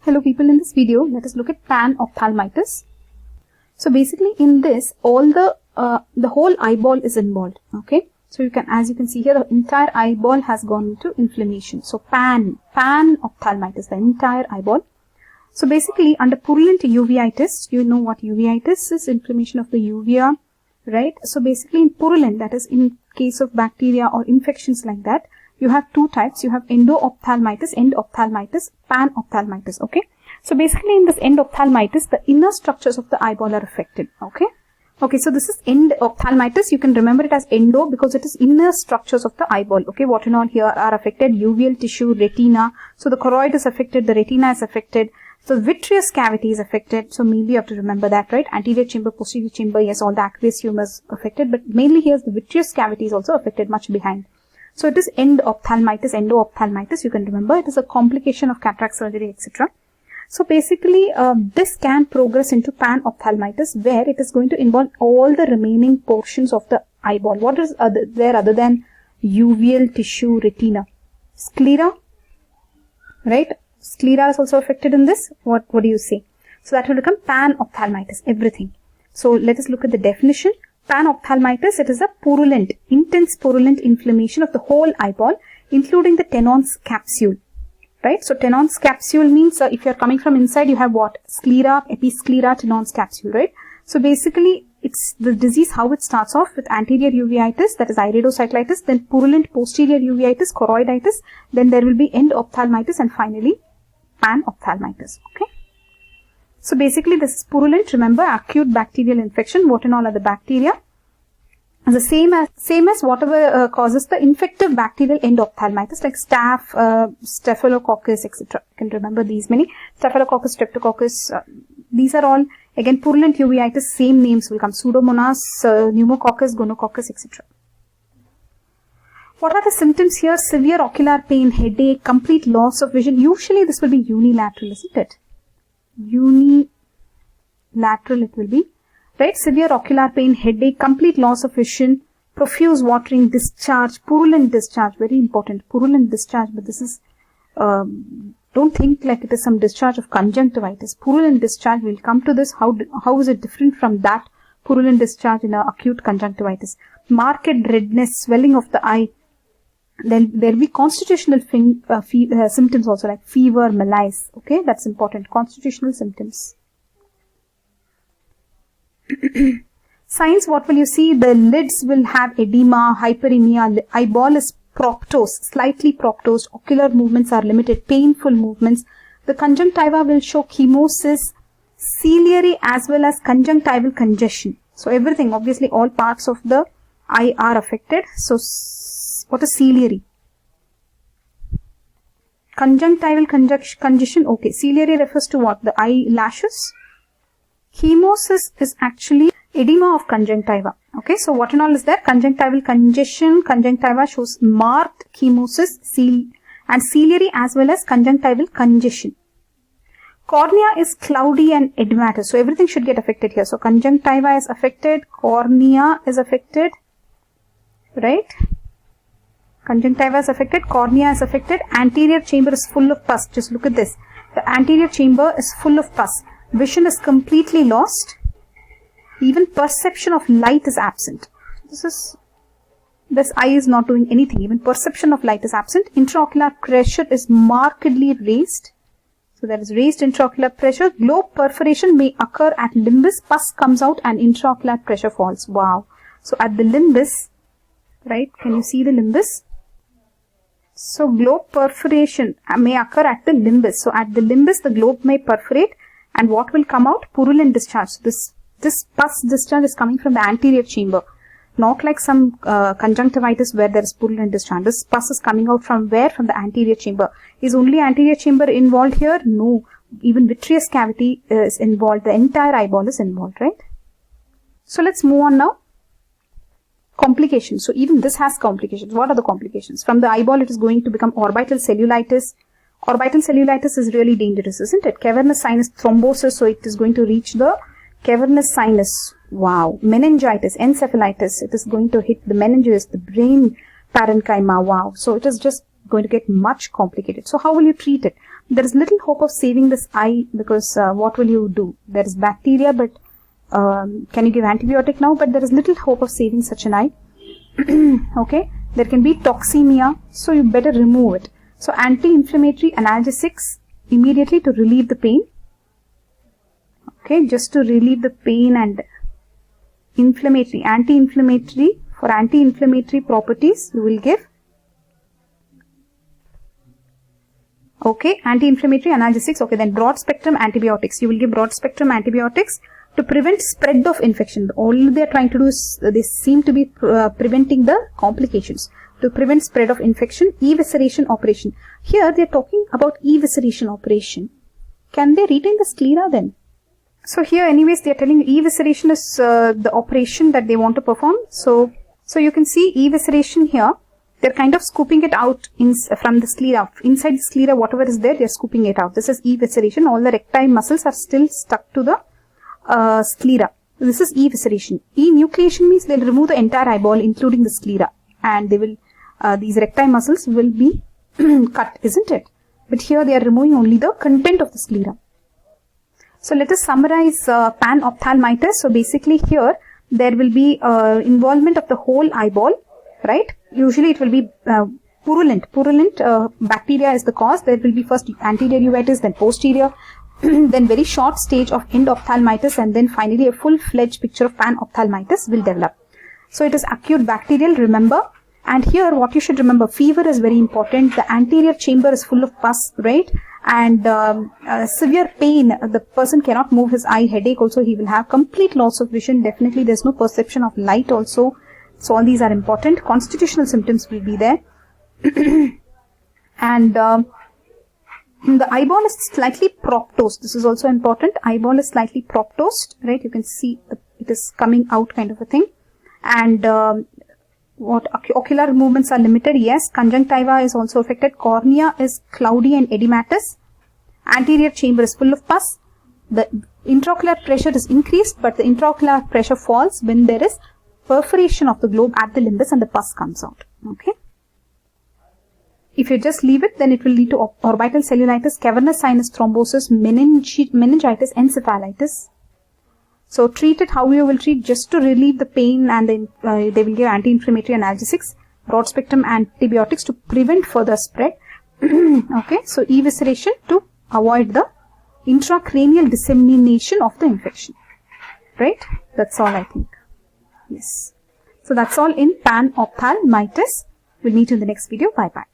Hello people, in this video let us look at panophthalmitis. So basically in this all the whole eyeball is involved. Okay, so as you can see here, the entire eyeball has gone into inflammation. So panophthalmitis, the entire eyeball. So basically under purulent uveitis, you know what uveitis is, inflammation of the uvea, right? So basically in purulent, that is in case of bacteria or infections like that, you have two types. You have endophthalmitis, panophthalmitis. Okay, so basically in this endophthalmitis, the inner structures of the eyeball are affected. Okay, so this is endophthalmitis. You can remember it as endo because it is inner structures of the eyeball. Okay, what and all here are affected: uveal tissue, retina. So the choroid is affected, the retina is affected. So vitreous cavity is affected. So mainly you have to remember that, right? Anterior chamber, posterior chamber, yes, all the aqueous humor is affected, but mainly here the vitreous cavity is also affected, much behind. So it is endophthalmitis. You can remember it is a complication of cataract surgery, etc. So basically, this can progress into panophthalmitis, where it is going to involve all the remaining portions of the eyeball. What is there other than uveal tissue, retina? Sclera, right? Sclera is also affected in this. What do you say? So that will become panophthalmitis, everything. So let us look at the definition. Panophthalmitis, it is a purulent, intense purulent inflammation of the whole eyeball, including the Tenon's capsule, right? So Tenon's capsule means if you are coming from inside, you have what? Sclera, episclera, Tenon's capsule, right? So basically, it's the disease, how it starts off with anterior uveitis, that is iridocyclitis, then purulent posterior uveitis, choroiditis, then there will be endophthalmitis, and finally panophthalmitis. Okay. So basically this is purulent, remember, acute bacterial infection. What and all are the bacteria? The same as whatever causes the infective bacterial endophthalmitis, like staph, staphylococcus, etc. You can remember these many. Staphylococcus, streptococcus, these are all again purulent uveitis, same names will come. Pseudomonas, pneumococcus, gonococcus, etc. What are the symptoms here? Severe ocular pain, headache, complete loss of vision. Usually this will be unilateral, isn't it? Unilateral it will be, right? Severe ocular pain, headache, complete loss of vision, profuse watering, discharge, purulent discharge, very important, purulent discharge, but this is, don't think like it is some discharge of conjunctivitis. Purulent discharge, we'll come to this, how is it different from that purulent discharge in acute conjunctivitis. Marked redness, swelling of the eye. Then there will be constitutional symptoms also, like fever, malaise. Okay, that's important. Constitutional symptoms. Signs, what will you see? The lids will have edema, hyperemia, the eyeball is proptose, slightly proptosed, ocular movements are limited, painful movements. The conjunctiva will show chemosis, ciliary as well as conjunctival congestion. So everything, obviously all parts of the eye are affected. So what is ciliary? Conjunctival congestion. Okay, ciliary refers to what? The eyelashes. Chemosis is actually edema of conjunctiva. Okay, so what and all is there? Conjunctival congestion. Conjunctiva shows marked chemosis, and ciliary as well as conjunctival congestion. Cornea is cloudy and edematous. So everything should get affected here. So conjunctiva is affected, cornea is affected, right? Conjunctiva is affected, cornea is affected, anterior chamber is full of pus. Just look at this. The anterior chamber is full of pus. Vision is completely lost. Even perception of light is absent. This eye is not doing anything. Even perception of light is absent. Intraocular pressure is markedly raised. So there is raised intraocular pressure. Globe perforation may occur at limbus. Pus comes out and intraocular pressure falls. Wow. So at the limbus, right? Can you see the limbus? So globe perforation may occur at the limbus. So at the limbus, the globe may perforate, and what will come out? Purulent discharge. So this pus discharge is coming from the anterior chamber, not like some conjunctivitis where there is purulent discharge. This pus is coming out from where? From the anterior chamber. Is only anterior chamber involved here? No. Even vitreous cavity is involved. The entire eyeball is involved, right? So let's move on now. Complications. So even this has complications. What are the complications? From the eyeball, it is going to become orbital cellulitis. Orbital cellulitis is really dangerous, isn't it? Cavernous sinus thrombosis. So it is going to reach the cavernous sinus. Wow. Meningitis, encephalitis. It is going to hit the meninges, the brain parenchyma. Wow. So it is just going to get much complicated. So how will you treat it? there is little hope of saving this eye, because what will you do? There is bacteria, but can you give antibiotic now? But there is little hope of saving such an eye. Okay, there can be toxemia, so you better remove it. So anti-inflammatory analgesics immediately to relieve the pain. Okay, just to relieve the pain, and anti-inflammatory, for anti-inflammatory properties you will give, okay, anti-inflammatory analgesics. Okay, then broad spectrum antibiotics, you will give broad spectrum antibiotics to prevent spread of infection. All they are trying to do is, they seem to be preventing the complications, to prevent spread of infection. Evisceration operation, here they are talking about evisceration operation. Can they retain the sclera then? So here anyways they are telling you evisceration is the operation that they want to perform. So you can see evisceration here, they're kind of scooping it out from the sclera. Inside the sclera, whatever is there, they're scooping it out. This is evisceration. All the recti muscles are still stuck to the sclera. This is evisceration. Enucleation means they'll remove the entire eyeball, including the sclera, and they will these recti muscles will be cut, isn't it? But here they are removing only the content of the sclera. So let us summarize panophthalmitis. So basically here there will be involvement of the whole eyeball, right? Usually it will be purulent bacteria is the cause. There will be first anterior uveitis, then posterior, then very short stage of endophthalmitis, and then finally a full-fledged picture of panophthalmitis will develop. So it is acute bacterial, remember. And here what you should remember, fever is very important. The anterior chamber is full of pus, right? And severe pain, the person cannot move his eye. Headache also he will have. Complete loss of vision, definitely there's no perception of light also. So all these are important. Constitutional symptoms will be there. And the eyeball is slightly proptosed. This is also important. Eyeball is slightly proptosed, right? You can see it is coming out kind of a thing. And what ocular movements are limited, yes. Conjunctiva is also affected. Cornea is cloudy and edematous. Anterior chamber is full of pus. The intraocular pressure is increased, but the intraocular pressure falls when there is perforation of the globe at the limbus and the pus comes out. Okay. If you just leave it, then it will lead to orbital cellulitis, cavernous sinus thrombosis, meningitis, encephalitis. So treat it how you will treat, just to relieve the pain, and then they will give anti-inflammatory analgesics, broad spectrum antibiotics to prevent further spread. Okay, so evisceration to avoid the intracranial dissemination of the infection. Right? That's all I think. Yes. So that's all in panophthalmitis. We'll meet you in the next video. Bye bye.